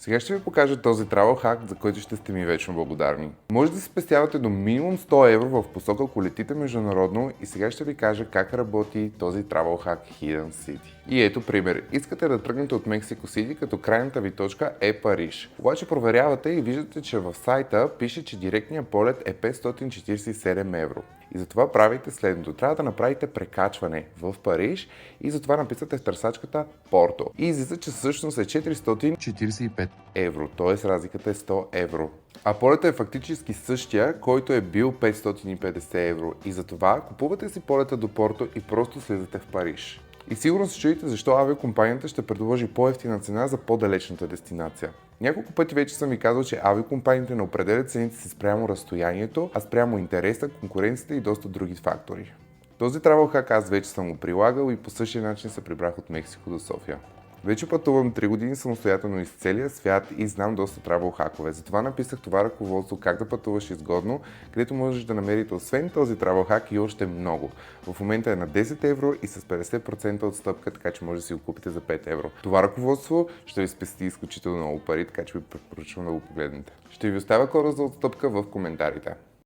Сега ще ви покажа този travel hack, за който ще сте ми вечно благодарни. Може да се спестявате до минимум 100 евро в посока, ако летите международно, и сега ще ви кажа как работи този travel hack Hidden City. И ето пример. Искате да тръгнете от Мексико Сити, като крайната ви точка е Париж. Обаче проверявате и виждате, че в сайта пише, че директният полет е 547 евро. И затова правите следното. Трябва да направите прекачване в Париж и затова написате в търсачката Порто. И излиза, че всъщност е 445 евро, т.е. разликата е 100 евро. А полета е фактически същия, който е бил 550 евро. И затова купувате си полета до Порто и просто слизате в Париж. И сигурно се чудите защо авиокомпанията ще предложи по-евтина цена за по-далечната дестинация. Няколко пъти вече съм ви казал, че авиокомпаниите не определят цените си спрямо разстоянието, а спрямо интереса, конкуренцията и доста други фактори. Този travel hack аз вече съм го прилагал и по същия начин се прибрах от Мексико до София. Вече пътувам 3 години самостоятелно из целия свят и знам доста travel хакове. Затова написах това ръководство как да пътуваш изгодно, където можеш да намерите освен този travel hack и още много. В момента е на 10 евро и с 50% отстъпка, така че може да си го купите за 5 евро. Това ръководство ще ви спести изключително много пари, така че ви препоръчвам да го погледнете. Ще ви оставя кода за отстъпка в коментарите.